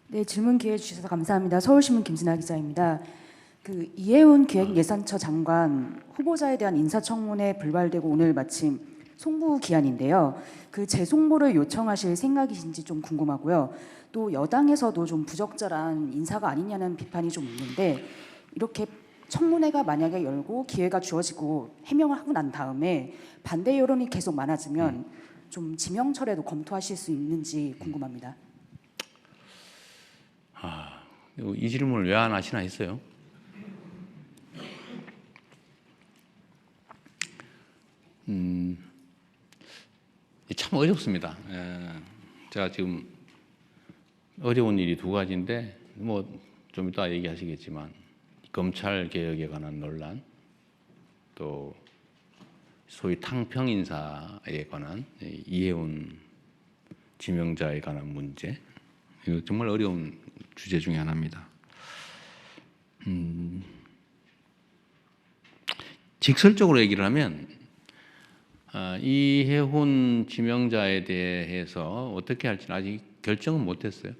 네, 질문 기회 주셔서 감사합니다. 서울신문 김진아 기자입니다. 이해운 기획예산처 장관 후보자에 대한 인사청문회 불발되고 오늘 마침 송부 기한인데요. 재송부를 요청하실 생각이신지 좀 궁금하고요. 또 여당에서도 좀 부적절한 인사가 아니냐는 비판이 좀 있는데 이렇게 청문회가 만약에 열고 기회가 주어지고 해명을 하고 난 다음에 반대 여론이 계속 많아지면 좀 지명철회도 검토하실 수 있는지 궁금합니다. 이 질문을 왜 안 하시나 했어요. 참 어렵습니다. 제가 지금 어려운 일이 두 가지인데 좀 이따 얘기하시겠지만 검찰 개혁에 관한 논란, 또 소위 탕평 인사에 관한 이해운 지명자에 관한 문제, 이거 정말 어려운 주제 중에 하나입니다. 직설적으로 얘기를 하면 이해훈 지명자에 대해서 어떻게 할지는 아직 결정은 못했어요.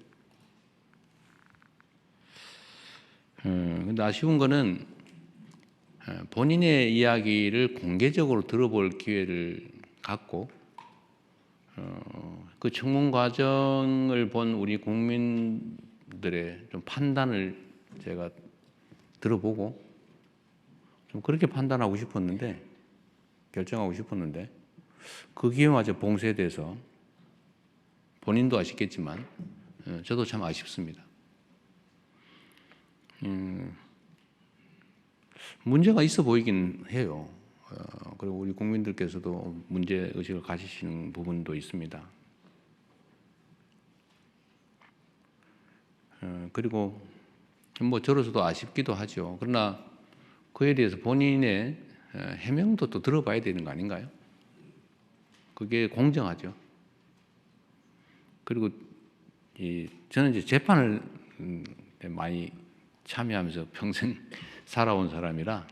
근데 아쉬운 거는 본인의 이야기를 공개적으로 들어볼 기회를 갖고 그 청문 과정을 본 우리 국민들의 좀 판단을 제가 들어보고 좀 그렇게 판단하고 싶었는데, 결정하고 싶었는데 그 기회마저 봉쇄돼서 본인도 아쉽겠지만 저도 참 아쉽습니다. 문제가 있어 보이긴 해요. 그리고 우리 국민들께서도 문제 의식을 가지시는 부분도 있습니다. 그리고 저로서도 아쉽기도 하죠. 그러나 그에 대해서 본인의 해명도 또 들어봐야 되는 거 아닌가요? 그게 공정하죠. 그리고 저는 이제 재판을 많이 참여하면서 평생 살아온 사람이라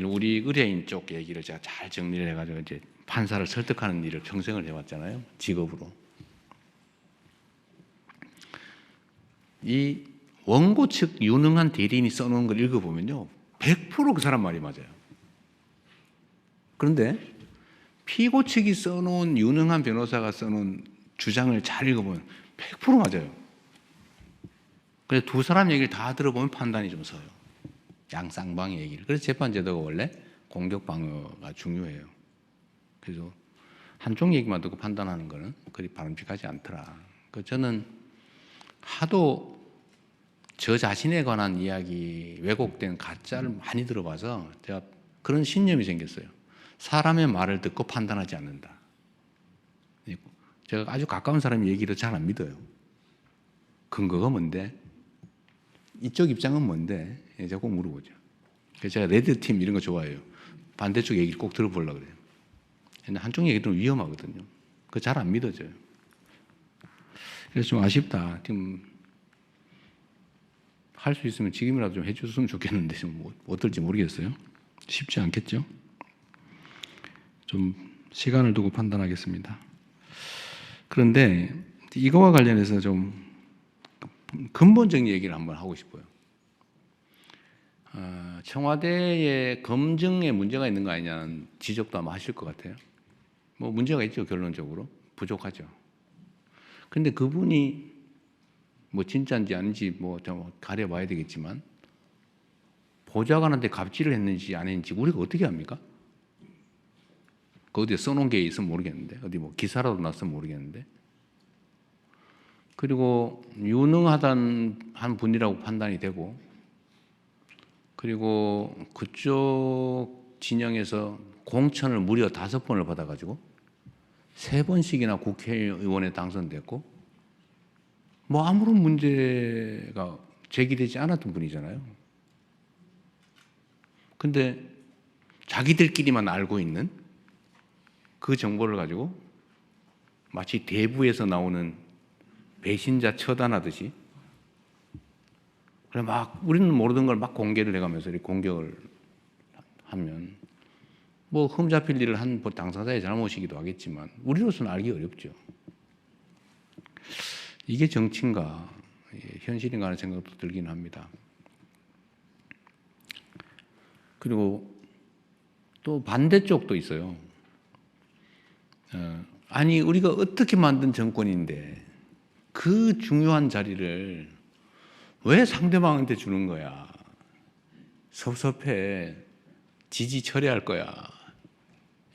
우리 의뢰인 쪽 얘기를 제가 잘 정리를 해가지고 이제 판사를 설득하는 일을 평생을 해왔잖아요, 직업으로. 이 원고 측 유능한 대리인이 써놓은 걸 읽어보면요, 100% 그 사람 말이 맞아요. 그런데 피고 측이 써놓은, 유능한 변호사가 써놓은 주장을 잘 읽어보면 100% 맞아요. 그래서 두 사람 얘기를 다 들어보면 판단이 좀 서요, 양쌍방의 얘기를. 그래서 재판제도가 원래 공격 방어가 중요해요. 그래서 한쪽 얘기만 듣고 판단하는 거는 그리 바람직하지 않더라. 저는 하도 저 자신에 관한 이야기, 왜곡된 가짜를 많이 들어봐서 제가 그런 신념이 생겼어요. 사람의 말을 듣고 판단하지 않는다. 제가 아주 가까운 사람 얘기를 잘 안 믿어요. 근거가 뭔데? 이쪽 입장은 뭔데? 제가 꼭 물어보죠. 그래서 제가 레드팀 이런 거 좋아해요. 반대쪽 얘기를 꼭 들어보려고 그래요. 근데 한쪽 얘기들은 위험하거든요. 그거 잘 안 믿어져요. 그래서 좀 아쉽다. 지금 할 수 있으면 지금이라도 좀 해줬으면 좋겠는데 좀 어떨지 모르겠어요. 쉽지 않겠죠? 좀 시간을 두고 판단하겠습니다. 그런데 이거와 관련해서 좀 근본적인 얘기를 한번 하고 싶어요. 청와대의 검증에 문제가 있는 거 아니냐는 지적도 아마 하실 것 같아요. 문제가 있죠, 결론적으로. 부족하죠. 근데 그분이 진짜인지 아닌지 좀 가려봐야 되겠지만, 보좌관한테 갑질을 했는지 안 했는지 우리가 어떻게 합니까? 그 어디에 써놓은 게 있으면 모르겠는데, 어디 기사라도 났으면 모르겠는데. 그리고 유능하단 한 분이라고 판단이 되고, 그리고 그쪽 진영에서 공천을 무려 5번을 받아가지고 3번씩이나 국회의원에 당선됐고, 아무런 문제가 제기되지 않았던 분이잖아요. 근데 자기들끼리만 알고 있는 그 정보를 가지고 마치 대부에서 나오는 배신자 처단하듯이, 그래 우리는 모르던 걸 막 공개를 해가면서 이렇게 공격을 하면 흠잡힐 일을 한 당사자의 잘못이기도 하겠지만 우리로서는 알기 어렵죠. 이게 정치인가, 현실인가 하는 생각도 들긴 합니다. 그리고 또 반대쪽도 있어요. 아니 우리가 어떻게 만든 정권인데 그 중요한 자리를 왜 상대방한테 주는 거야? 섭섭해. 지지 처리할 거야.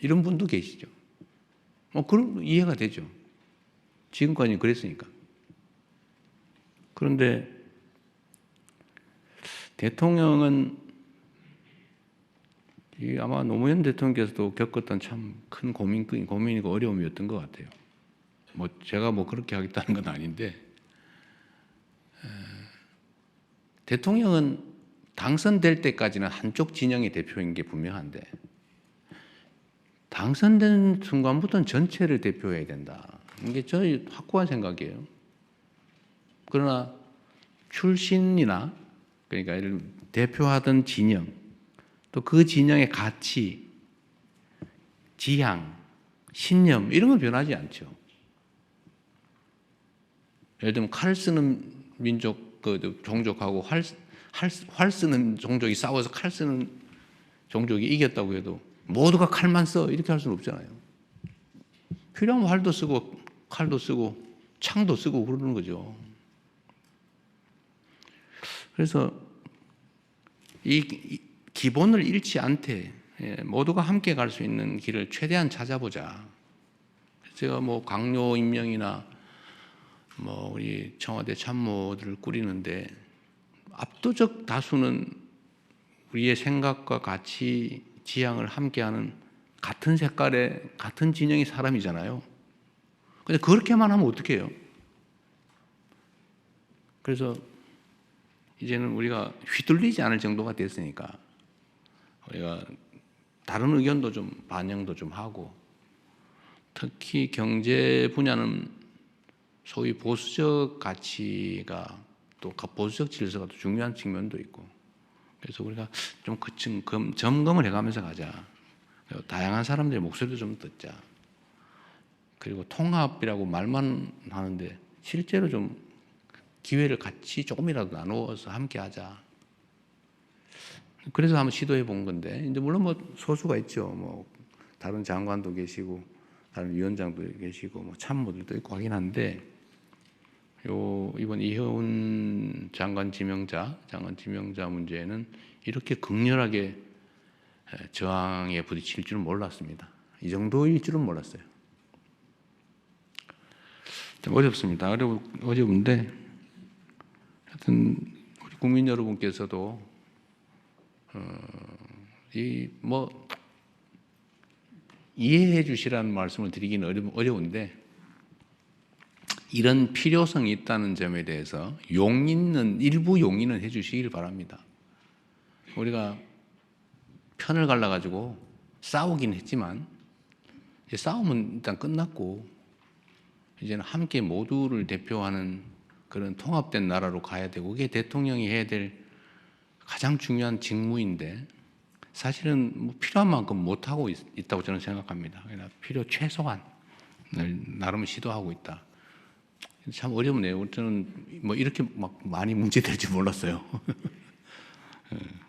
이런 분도 계시죠. 그럼 이해가 되죠. 지금까지 그랬으니까. 그런데 대통령은 아마 노무현 대통령께서도 겪었던 참 큰 고민이고 어려움이었던 것 같아요. 제가 그렇게 하겠다는 건 아닌데, 대통령은 당선될 때까지는 한쪽 진영의 대표인 게 분명한데, 당선된 순간부터는 전체를 대표해야 된다. 이게 저희 확고한 생각이에요. 그러나 출신이나, 그러니까 대표하던 진영, 또 그 진영의 가치, 지향, 신념 이런 건 변하지 않죠. 예를 들면 칼 쓰는 민족, 종족하고 활 쓰는 종족이 싸워서 칼 쓰는 종족이 이겼다고 해도 모두가 칼만 써 이렇게 할 수는 없잖아요. 필요하면 활도 쓰고 칼도 쓰고 창도 쓰고 그러는 거죠. 그래서 이 기본을 잃지 않되 모두가 함께 갈 수 있는 길을 최대한 찾아보자. 제가 강요 임명이나 우리 청와대 참모들을 꾸리는데 압도적 다수는 우리의 생각과 가치, 지향을 함께하는 같은 색깔의 같은 진영의 사람이잖아요. 근데 그렇게만 하면 어떡해요? 그래서 이제는 우리가 휘둘리지 않을 정도가 됐으니까 우리가 다른 의견도 좀 반영도 좀 하고, 특히 경제 분야는 소위 보수적 가치가 또 보수적 질서가 또 중요한 측면도 있고, 그래서 우리가 좀 점검을 해가면서 가자. 다양한 사람들의 목소리도 좀 듣자. 그리고 통합이라고 말만 하는데 실제로 좀 기회를 같이 조금이라도 나누어서 함께 하자. 그래서 한번 시도해 본 건데, 이제 물론 소수가 있죠. 다른 장관도 계시고, 다른 위원장도 계시고, 참모들도 있고 하긴 한데, 이번 이혜훈 장관 지명자 문제는 이렇게 극렬하게 저항에 부딪힐 줄은 몰랐습니다. 이 정도일 줄은 몰랐어요. 좀 어렵습니다. 어려운데, 하여튼 우리 국민 여러분께서도 이해해 주시라는 말씀을 드리기는 어려운데, 이런 필요성이 있다는 점에 대해서 일부 용인은 해 주시길 바랍니다. 우리가 편을 갈라가지고 싸우긴 했지만, 이제 싸움은 일단 끝났고, 이제는 함께 모두를 대표하는 그런 통합된 나라로 가야 되고, 그게 대통령이 해야 될 가장 중요한 직무인데, 사실은 필요한 만큼 못하고 있다고 저는 생각합니다. 그러나 필요 최소한을 나름 시도하고 있다. 참 어렵네요. 저는 이렇게 많이 문제될 줄 몰랐어요.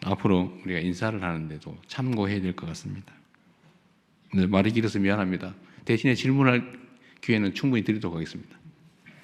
앞으로 우리가 인사를 하는데도 참고해야 될 것 같습니다. 네, 말이 길어서 미안합니다. 대신에 질문할 기회는 충분히 드리도록 하겠습니다.